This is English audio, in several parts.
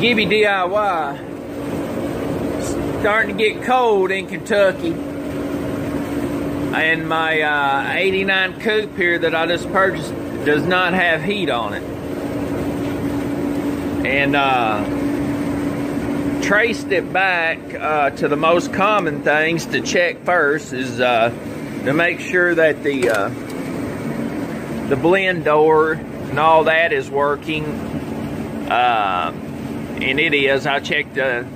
Gibby DIY. Starting to get cold in Kentucky. And my 89 coupe here that I just purchased does not have heat on it. And traced it back to the most common things to check first is to make sure that the blend door and all that is working. And it is. I checked the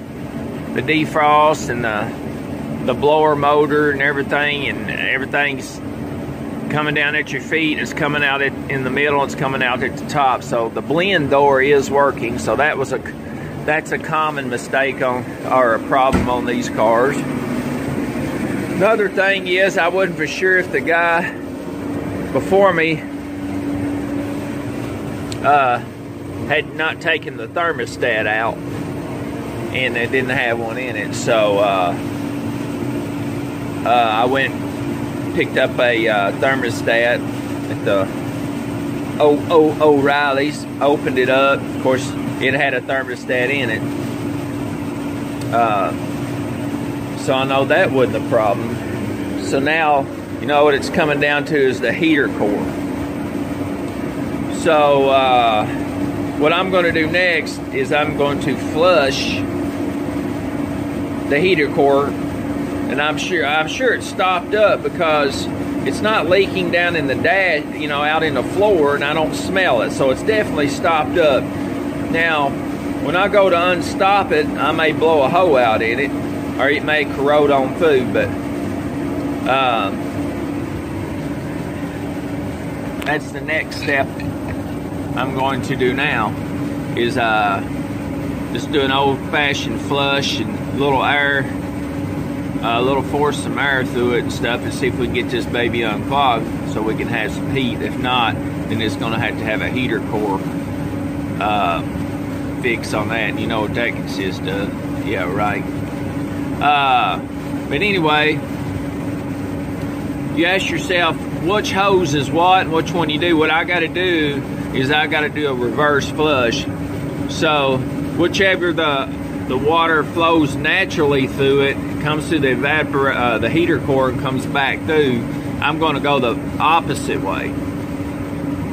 defrost and the blower motor and everything, and everything's coming down at your feet. It's coming out in the middle. It's coming out at the top. So the blend door is working. So that's a common mistake or a problem on these cars. Another thing is, I wasn't for sure if the guy before me had not taken the thermostat out, and it didn't have one in it. So I went and picked up a thermostat at the O'Reilly's, opened it up. Of course, it had a thermostat in it. So I know that wasn't the problem. So now, you know what it's coming down to is the heater core. So what I'm going to do next is I'm going to flush the heater core, and I'm sure it's stopped up because it's not leaking down in the dash, you know, out in the floor, and I don't smell it. So it's definitely stopped up. Now, when I go to unstop it, I may blow a hole out in it, or it may corrode on food, but that's the next step I'm going to do now, is just do an old-fashioned flush and a little force some air through it and stuff, and see if we can get this baby unclogged so we can have some heat. If not, then it's going to have a heater core fix on that. You know what that consists of. Yeah, right. But anyway, you ask yourself which hose is what and which one you do. What I got to do is I got to do a reverse flush. So whichever the water flows naturally through it, comes through the heater core and comes back through, I'm going to go the opposite way.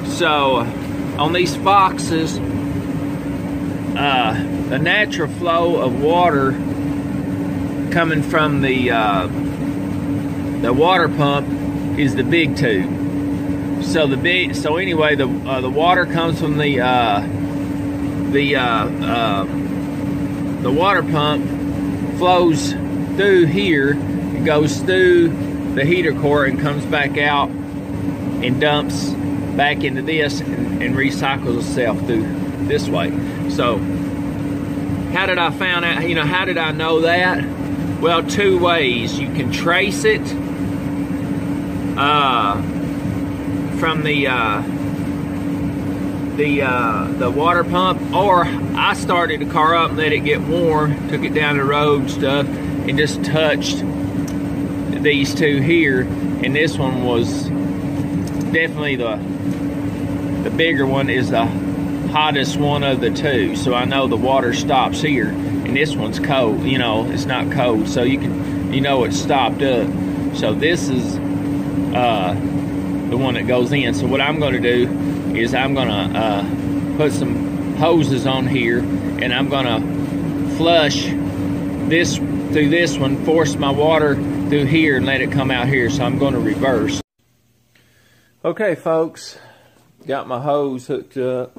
So on these Foxes, the natural flow of water coming from the water pump is the big tube. So anyway, the water comes from the water pump, flows through here, it goes through the heater core and comes back out and dumps back into this and recycles itself through this way. So how did I find out, you know, how did I know that? Well, two ways. You can trace it from the water pump, or I started the car up and let it get warm, took it down the road and stuff, and just touched these two here, and this one was definitely the bigger one, is the hottest one of the two. So I know the water stops here, and this one's cold, you know, it's not cold, so you know it's stopped up. So this is the one that goes in. So what I'm going to do is I'm going to put some hoses on here, and I'm going to flush this through this one, force my water through here and let it come out here. So I'm going to reverse. Okay, folks, got my hose hooked up.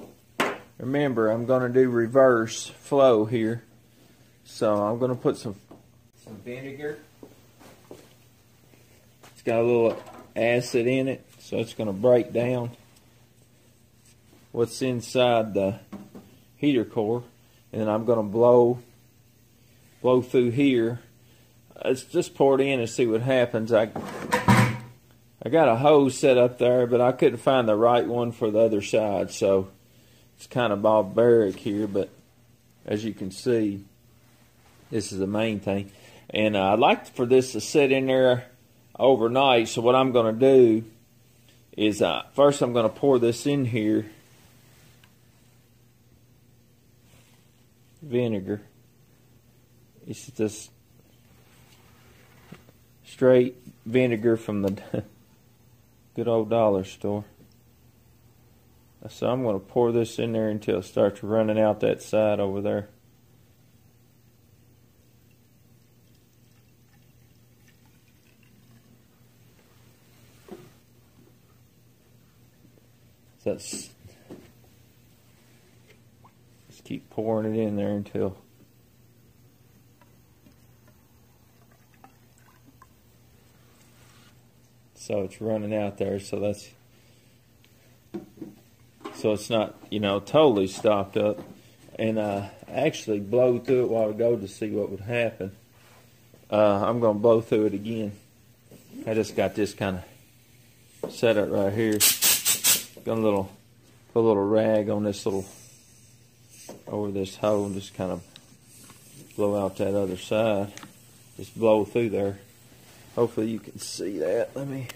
Remember, I'm going to do reverse flow here. So I'm going to put some vinegar. It's got a little acid in it, so it's going to break down what's inside the heater core, and then I'm going to blow through here. Let's just pour it in and see what happens. I got a hose set up there, but I couldn't find the right one for the other side, so it's kind of barbaric here. But as you can see, this is the main thing, and I'd like for this to sit in there overnight. So what I'm going to do is first I'm going to pour this in here. vinegar. It's just straight vinegar from the good old dollar store. So I'm going to pour this in there until it starts running out that side over there. So just keep pouring it in there until so it's running out there. So that's it's not, you know, totally stopped up. And I actually blow through it while ago to see what would happen. I'm going to blow through it again. I just got this kind of set up right here. Got put a little rag on this over this hole and just kind of blow out that other side. Just blow through there. Hopefully you can see that. Let me.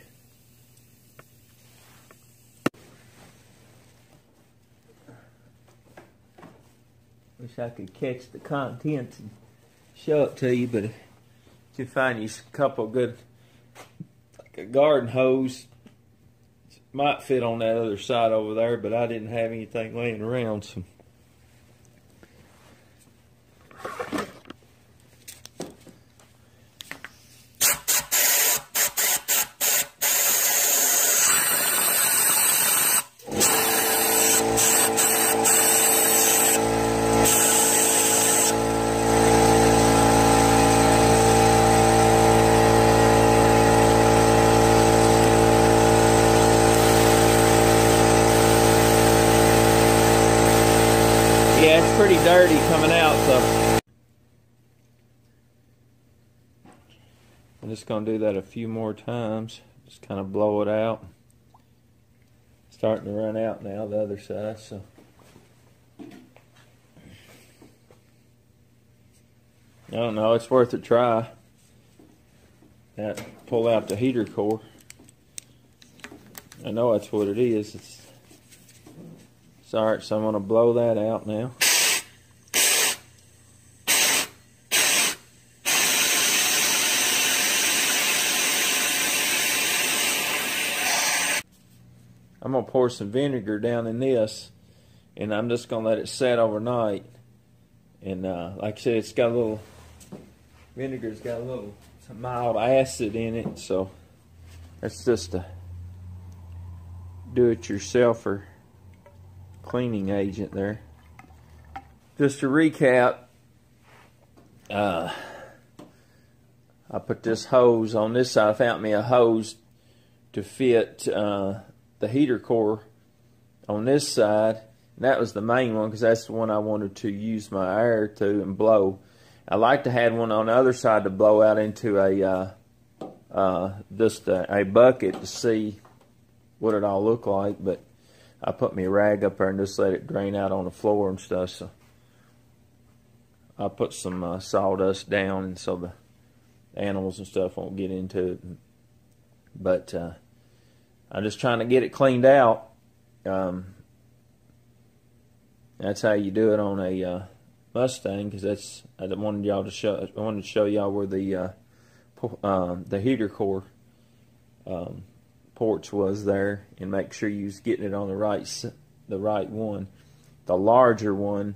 Wish I could catch the contents and show it to you, but if you find you a couple good, like a garden hose, might fit on that other side over there, but I didn't have anything laying around, so. Yeah, it's pretty dirty coming out, so I'm just going to do that a few more times. Just kind of blow it out. Starting to run out now, the other side, so. I don't know, it's worth a try. Pull out the heater core. I know that's what it is. It's alright, so I'm going to blow that out now. I'm going to pour some vinegar down in this, and I'm just going to let it set overnight. And like I said, it's got a little, vinegar's got some mild acid in it, so that's just a do-it-yourselfer cleaning agent there. Just to recap, I put this hose on this side. I found me a hose to fit the heater core on this side. And that was the main one because that's the one I wanted to use my air to and blow. I like to have one on the other side to blow out into a just a bucket to see what it all looked like, but I put my rag up there and just let it drain out on the floor and stuff. So I put some sawdust down, and so the animals and stuff won't get into it. But I'm just trying to get it cleaned out. That's how you do it on a Mustang, because I wanted y'all to show. I wanted to show y'all where the heater core ports was there, and make sure you was getting it on the right one. The larger one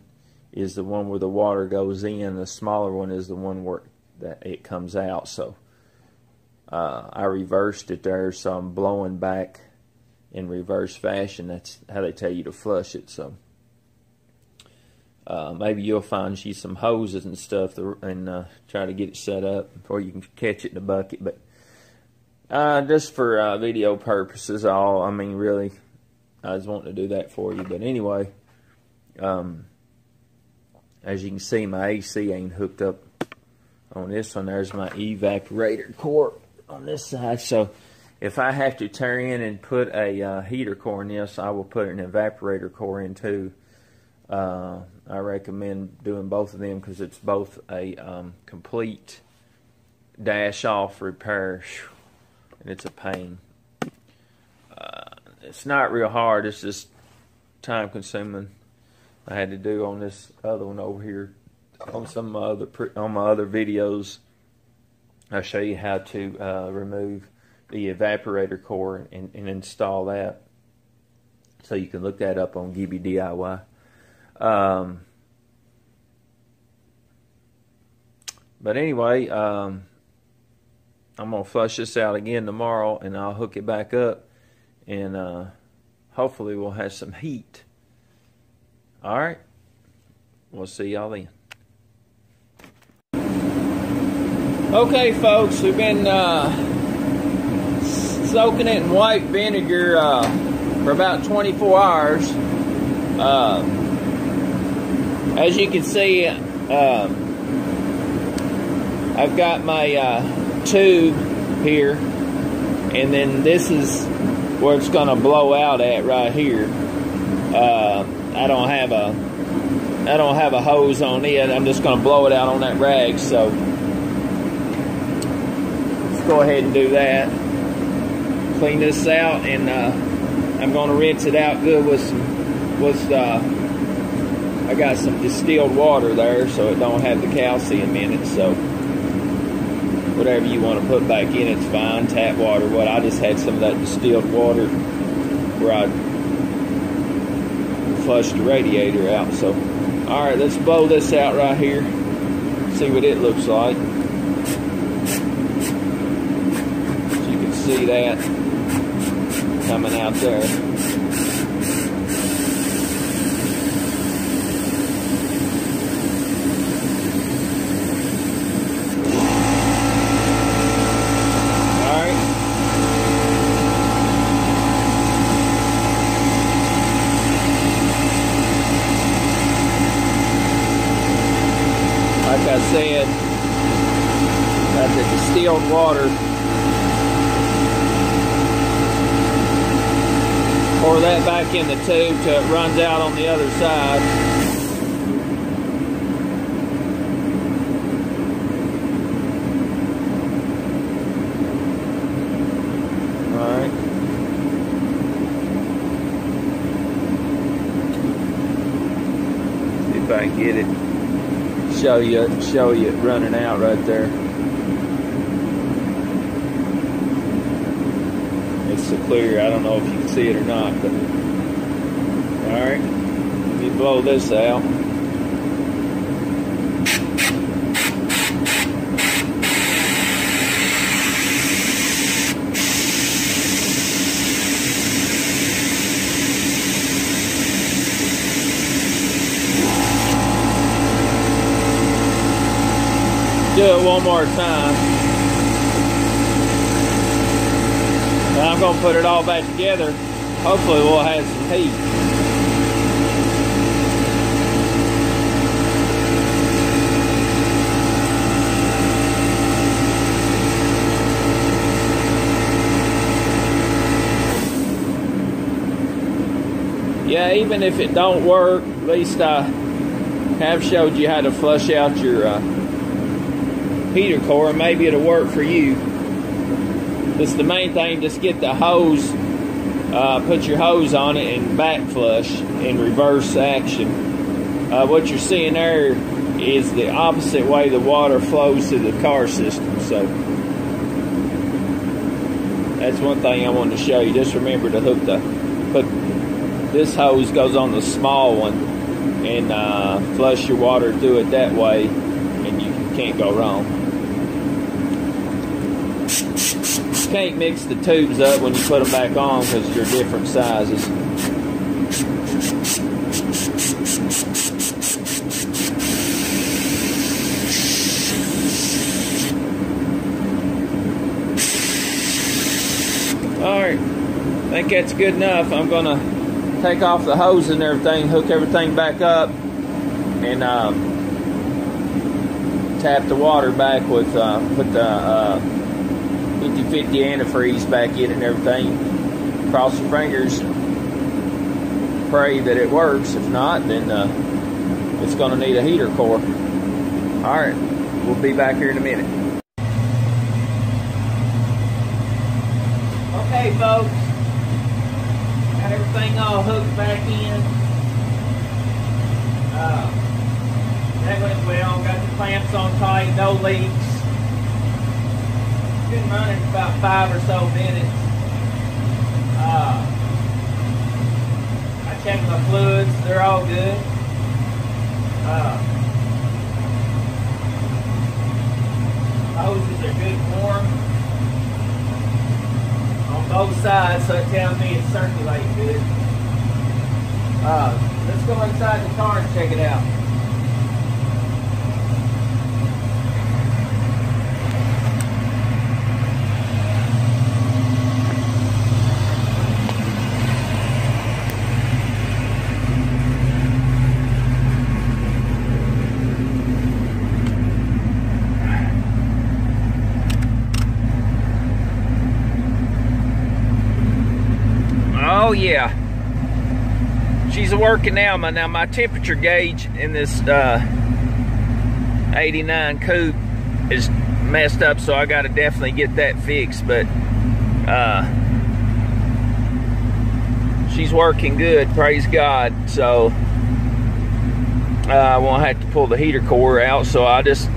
is the one where the water goes in. The smaller one is the one where that it comes out. So I reversed it there, so I'm blowing back in reverse fashion. That's how they tell you to flush it. So maybe you'll find you some hoses and stuff and try to get it set up before you can catch it in the bucket. But just for video purposes, I mean, really, I was wanting to do that for you. But anyway, as you can see, my AC ain't hooked up on this one. There's my evaporator core on this side. So if I have to tear in and put a heater core in this, I will put an evaporator core in too. I recommend doing both of them because it's both a complete dash-off repair. And it's a pain. It's not real hard. It's just time-consuming. I had to do on this other one over here on some on my other videos, I show you how to remove the evaporator core and install that. So you can look that up on Gibby DIY. But anyway, I'm going to flush this out again tomorrow, and I'll hook it back up, and hopefully we'll have some heat. Alright, we'll see y'all then. Okay folks, we've been soaking it in white vinegar for about 24 hours. As you can see, I've got my tube here, and then this is where it's going to blow out at right here. I don't have a hose on it. I'm just going to blow it out on that rag. So let's go ahead and do that. Clean this out, and I'm going to rinse it out good with I got some distilled water there, so it don't have the calcium in it. So whatever you want to put back in, it's fine. Tap water. What I just had some of that distilled water where I flushed the radiator out. So, all right, let's blow this out right here. See what it looks like. So you can see that coming out there. Like I said, got the distilled water. Pour that back in the tube till it runs out on the other side. Alright. See if I can get it. Show you it running out right there. It's so clear, I don't know if you can see it or not, but alright, let me blow this out. Do it one more time. And I'm going to put it all back together. Hopefully we'll have some heat. Yeah, even if it don't work, at least I have showed you how to flush out your heater core, and maybe it'll work for you. This is the main thing. Just get the hose, put your hose on it and back flush in reverse action. What you're seeing there is the opposite way the water flows to the car system. So that's one thing I wanted to show you. Just remember to put this hose goes on the small one, and flush your water through it that way, and you can't go wrong. You can't mix the tubes up when you put them back on because they're different sizes. Alright, I think that's good enough. I'm going to take off the hose and everything, hook everything back up, and tap the water back with, put the 50-50 antifreeze back in and everything. Cross your fingers, pray that it works. If not, then it's going to need a heater core. Alright, we'll be back here in a minute. Okay folks, got everything all hooked back in. That went well. Got the clamps on tight, no leaks. Been running about 5 or so minutes. I checked my fluids, they're all good. Hoses are good form on both sides, so it tells me it's circulating good. Let's go inside the car and check it out. Oh yeah, she's working now. Now my temperature gauge in this 89 coupe is messed up, so I got to definitely get that fixed. But she's working good, praise God. So I won't have to pull the heater core out. So I just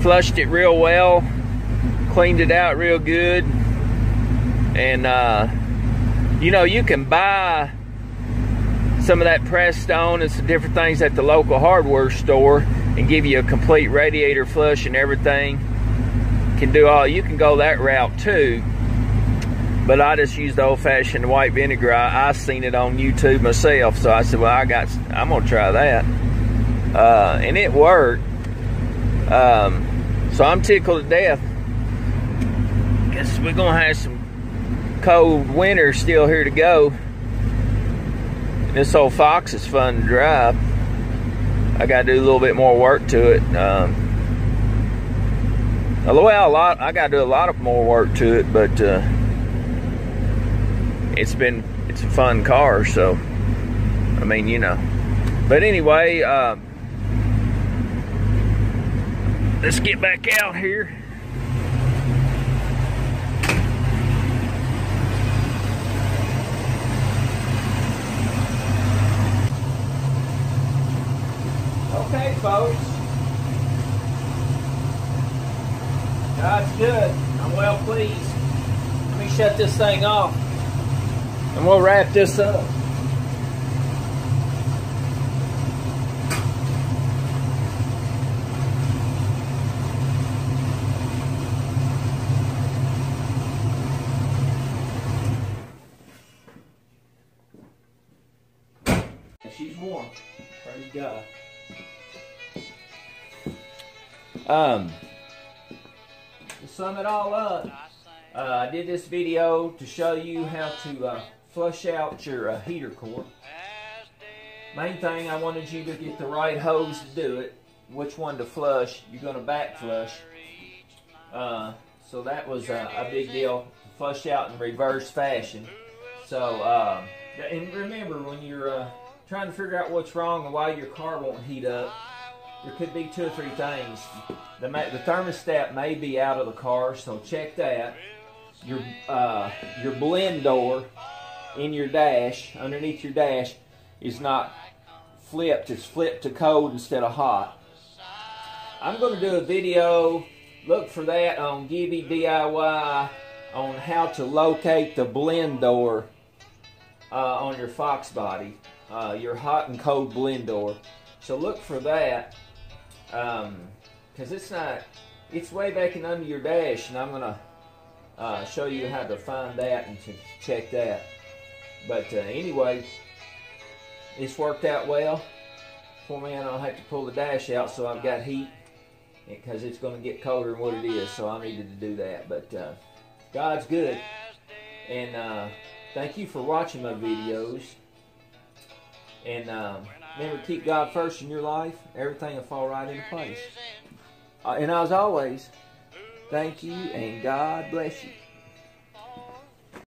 flushed it real well, cleaned it out real good, and you know, you can buy some of that pressed stone and some different things at the local hardware store and give you a complete radiator flush and everything. You can go that route too. But I just used the old-fashioned white vinegar. I seen it on YouTube myself, so I said, well, I'm gonna try that. And it worked. So I'm tickled to death. Guess we're gonna have some cold winter still here to go. This old Fox is fun to drive. I gotta do a little bit more work to it. I gotta do a lot of more work to it, but it's a fun car, so I mean, you know. But anyway, let's get back out here. Okay, folks. God's good. I'm well pleased. Let me shut this thing off, and we'll wrap this up. She's warm. Praise God. To sum it all up, I did this video to show you how to flush out your heater core. Main thing, I wanted you to get the right hose to do it, which one to flush. You're going to back flush. So that was a big deal, flush out in reverse fashion. So, and remember, when you're trying to figure out what's wrong and why your car won't heat up, there could be 2 or 3 things. The thermostat may be out of the car, so check that. Your blend door in your dash, underneath your dash, is not flipped. It's flipped to cold instead of hot. I'm going to do a video, look for that on Gibby DIY, on how to locate the blend door on your Fox body, your hot and cold blend door. So look for that. Because it's way back in under your dash, and I'm going to show you how to find that and to check that. But anyway, it's worked out well for me. I don't have to pull the dash out, so I've got heat, because it's going to get colder than what it is, so I needed to do that. But God's good, and thank you for watching my videos. And remember, keep God first in your life. Everything will fall right into place. And as always, thank you, and God bless you.